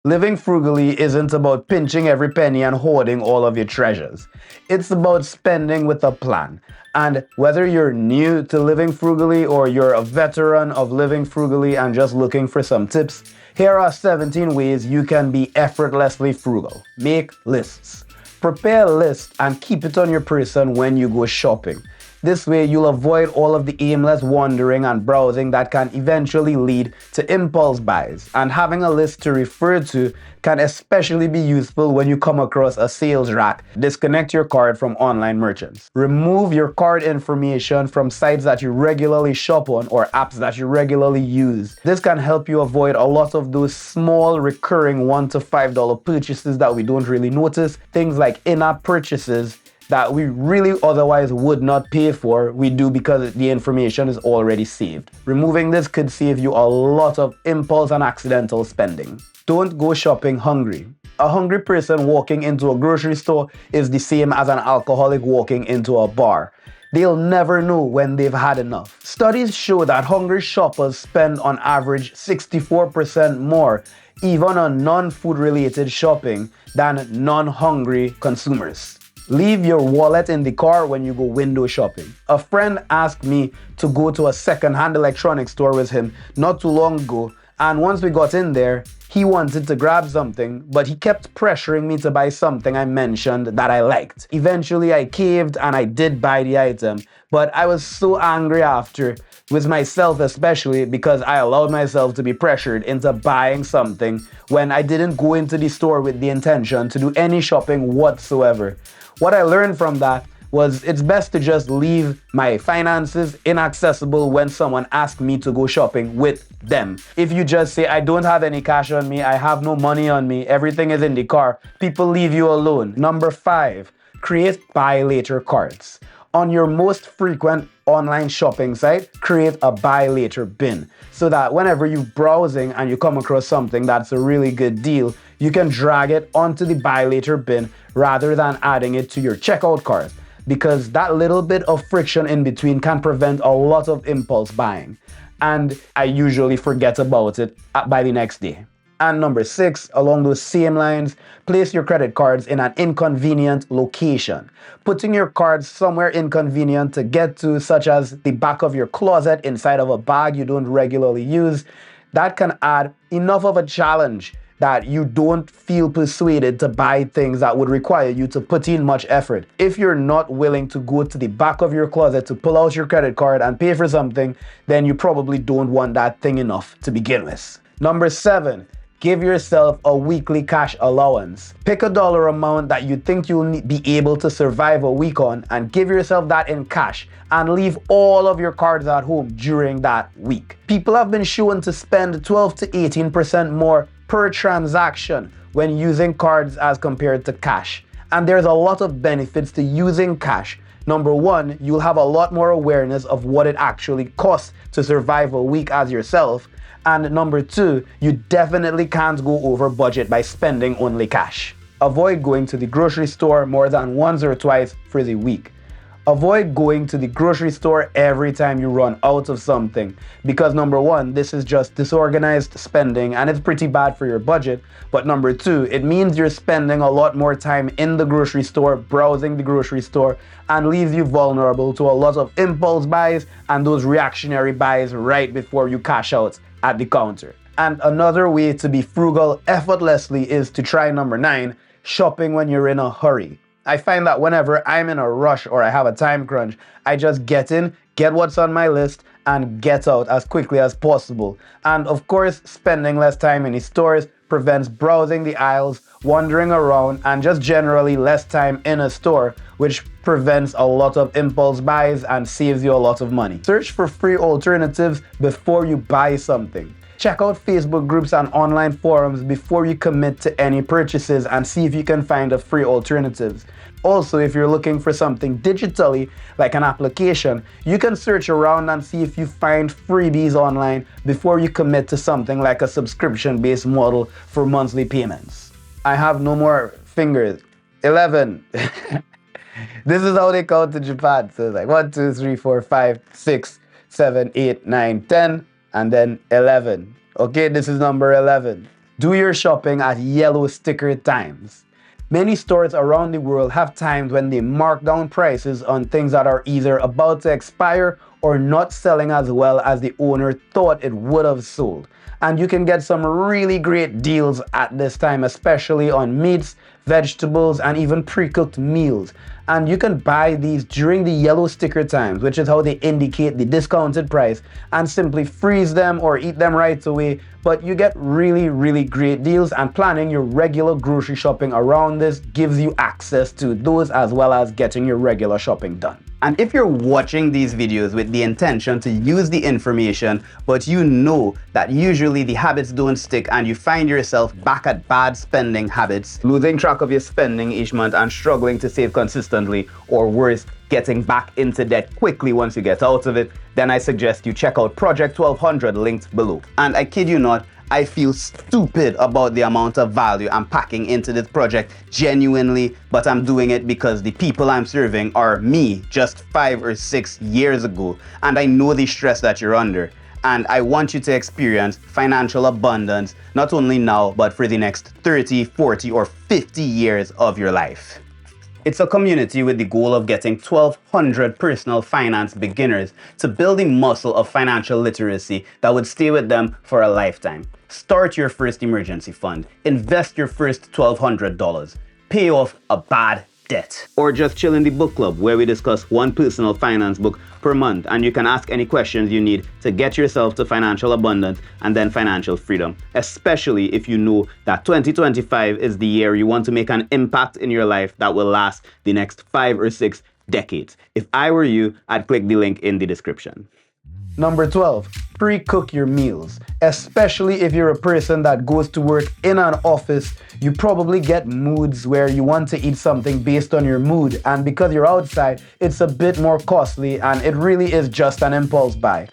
Living frugally isn't about pinching every penny and hoarding all of your treasures. It's about spending with a plan. And whether you're new to living frugally or you're a veteran of living frugally and just looking for some tips, here are 17 ways you can be effortlessly frugal. Make lists. Prepare a list and keep it on your person when you go shopping. This way, you'll avoid all of the aimless wandering and browsing that can eventually lead to impulse buys. And having a list to refer to can especially be useful when you come across a sales rack. Disconnect your card from online merchants. Remove your card information from sites that you regularly shop on or apps that you regularly use. This can help you avoid a lot of those small recurring $1 to $5 purchases that we don't really notice. Things like in-app purchases that we really otherwise would not pay for, we do because the information is already saved. Removing this could save you a lot of impulse and accidental spending. Don't go shopping hungry. A hungry person walking into a grocery store is the same as an alcoholic walking into a bar. They'll never know when they've had enough. Studies show that hungry shoppers spend on average 64% more, even on non-food related shopping, than non-hungry consumers. Leave your wallet in the car when you go window shopping. A friend asked me to go to a second-hand electronics store with him not too long ago, and once we got in there, he wanted to grab something, but he kept pressuring me to buy something I mentioned that I liked. Eventually, I caved and I did buy the item, but I was so angry after, with myself especially, because I allowed myself to be pressured into buying something when I didn't go into the store with the intention to do any shopping whatsoever. What I learned from that was it's best to just leave my finances inaccessible when someone asks me to go shopping with them. If you just say, I don't have any cash on me, I have no money on me, everything is in the car, people leave you alone. Number 5, create buy later carts. On your most frequent online shopping site, create a buy later bin so that whenever you're browsing and you come across something that's a really good deal, you can drag it onto the buy later bin rather than adding it to your checkout cart, because that little bit of friction in between can prevent a lot of impulse buying. And I usually forget about it by the next day. And number 6, along those same lines, place your credit cards in an inconvenient location. Putting your cards somewhere inconvenient to get to, such as the back of your closet inside of a bag you don't regularly use, that can add enough of a challenge that you don't feel persuaded to buy things that would require you to put in much effort. If you're not willing to go to the back of your closet to pull out your credit card and pay for something, then you probably don't want that thing enough to begin with. Number 7, give yourself a weekly cash allowance. Pick a dollar amount that you think you'll be able to survive a week on and give yourself that in cash and leave all of your cards at home during that week. People have been shown to spend 12 to 18% more per transaction when using cards as compared to cash. And there's a lot of benefits to using cash. Number 1, you'll have a lot more awareness of what it actually costs to survive a week as yourself. And number 2, you definitely can't go over budget by spending only cash. Avoid going to the grocery store more than once or twice for the week. Avoid going to the grocery store every time you run out of something, because number 1, this is just disorganized spending and it's pretty bad for your budget. But number 2, it means you're spending a lot more time in the grocery store, browsing the grocery store, and leaves you vulnerable to a lot of impulse buys and those reactionary buys right before you cash out at the counter. And another way to be frugal effortlessly is to try number 9, shopping when you're in a hurry. I find that whenever I'm in a rush or I have a time crunch, I just get in, get what's on my list, and get out as quickly as possible. And of course, spending less time in the stores prevents browsing the aisles, wandering around, and just generally less time in a store, which prevents a lot of impulse buys and saves you a lot of money. Search for free alternatives before you buy something. Check out Facebook groups and online forums before you commit to any purchases and see if you can find a free alternative. Also, if you're looking for something digitally, like an application, you can search around and see if you find freebies online before you commit to something like a subscription-based model for monthly payments. I have no more fingers. 11. This is how they count in Japan. So it's like 1, 2, 3, 4, 5, 6, 7, 8, 9, 10. And then 11. Okay, this is number 11. Do your shopping at yellow sticker times. Many stores around the world have times when they mark down prices on things that are either about to expire or not selling as well as the owner thought it would have sold. And you can get some really great deals at this time, especially on meats, vegetables, and even pre-cooked meals. And you can buy these during the yellow sticker times, which is how they indicate the discounted price, and simply freeze them or eat them right away. But you get really great deals, and planning your regular grocery shopping around this gives you access to those as well as getting your regular shopping done. And if you're watching these videos with the intention to use the information, but you know that usually the habits don't stick and you find yourself back at bad spending habits, losing track of your spending each month and struggling to save consistently, or worse, getting back into debt quickly once you get out of it, then I suggest you check out Project 1200 linked below. And I kid you not, I feel stupid about the amount of value I'm packing into this project, genuinely, but I'm doing it because the people I'm serving are me just 5 or 6 years ago, and I know the stress that you're under. And I want you to experience financial abundance, not only now, but for the next 30, 40, or 50 years of your life. It's a community with the goal of getting 1,200 personal finance beginners to build the muscle of financial literacy that would stay with them for a lifetime. Start your first emergency fund, invest your first $1,200, pay off a bad debt, or just chill in the book club where we discuss one personal finance book per month, and you can ask any questions you need to get yourself to financial abundance and then financial freedom, especially if you know that 2025 is the year you want to make an impact in your life that will last the next 5 or 6 decades. If I were you, I'd click the link in the description. Number 12, pre-cook your meals. Especially if you're a person that goes to work in an office, you probably get moods where you want to eat something based on your mood, and because you're outside, it's a bit more costly and it really is just an impulse buy.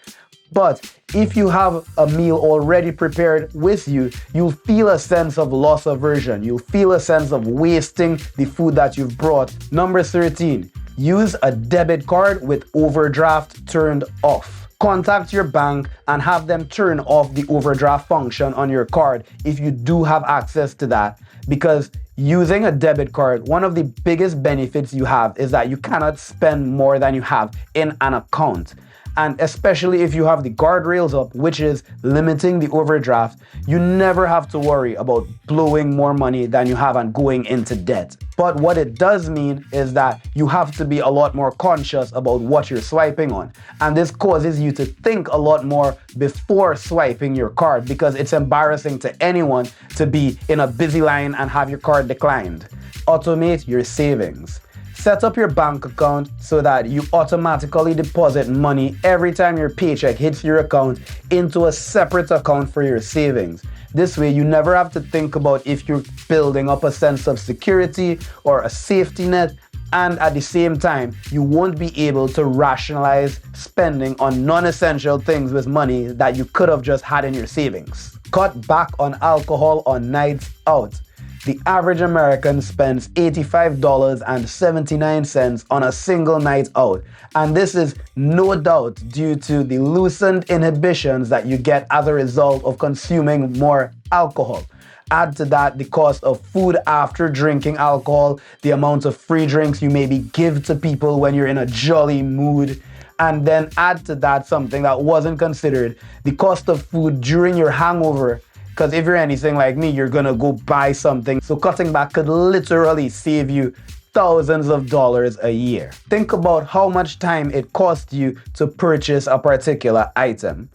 But if you have a meal already prepared with you, you'll feel a sense of loss aversion. You'll feel a sense of wasting the food that you've brought. Number 13, use a debit card with overdraft turned off. Contact your bank and have them turn off the overdraft function on your card if you do have access to that, because using a debit card, one of the biggest benefits you have is that you cannot spend more than you have in an account. And especially if you have the guardrails up, which is limiting the overdraft, you never have to worry about blowing more money than you have and going into debt. But what it does mean is that you have to be a lot more conscious about what you're swiping on. And this causes you to think a lot more before swiping your card, because it's embarrassing to anyone to be in a busy line and have your card declined. Automate your savings. Set up your bank account so that you automatically deposit money every time your paycheck hits your account into a separate account for your savings. This way, you never have to think about if you're building up a sense of security or a safety net, and at the same time, you won't be able to rationalize spending on non-essential things with money that you could have just had in your savings. Cut back on alcohol on nights out. The average American spends $85.79 on a single night out, and this is no doubt due to the loosened inhibitions that you get as a result of consuming more alcohol. Add to that the cost of food after drinking alcohol, the amount of free drinks you maybe give to people when you're in a jolly mood, and then add to that something that wasn't considered, the cost of food during your hangover. Because if you're anything like me, you're gonna go buy something. So cutting back could literally save you thousands of dollars a year. Think about how much time it costs you to purchase a particular item.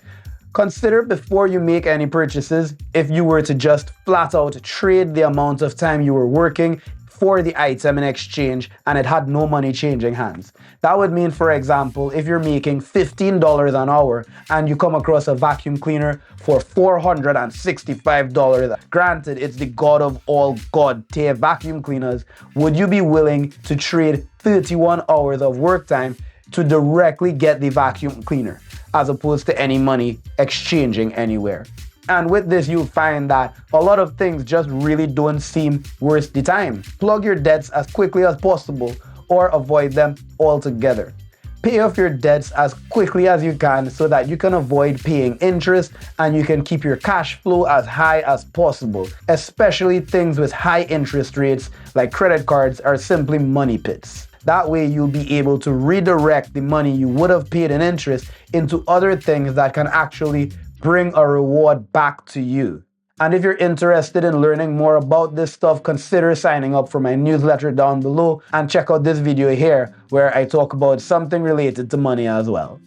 Consider before you make any purchases, if you were to just flat out trade the amount of time you were working for the item in exchange and it had no money changing hands. That would mean, for example, if you're making $15 an hour and you come across a vacuum cleaner for $465, granted, it's the god of all god tier vacuum cleaners, would you be willing to trade 31 hours of work time to directly get the vacuum cleaner, as opposed to any money exchanging anywhere? And with this, you'll find that a lot of things just really don't seem worth the time. Plug your debts as quickly as possible or avoid them altogether. Pay off your debts as quickly as you can so that you can avoid paying interest and you can keep your cash flow as high as possible, especially things with high interest rates like credit cards are simply money pits. That way you'll be able to redirect the money you would have paid in interest into other things that can actually bring a reward back to you. And if you're interested in learning more about this stuff, consider signing up for my newsletter down below and check out this video here where I talk about something related to money as well.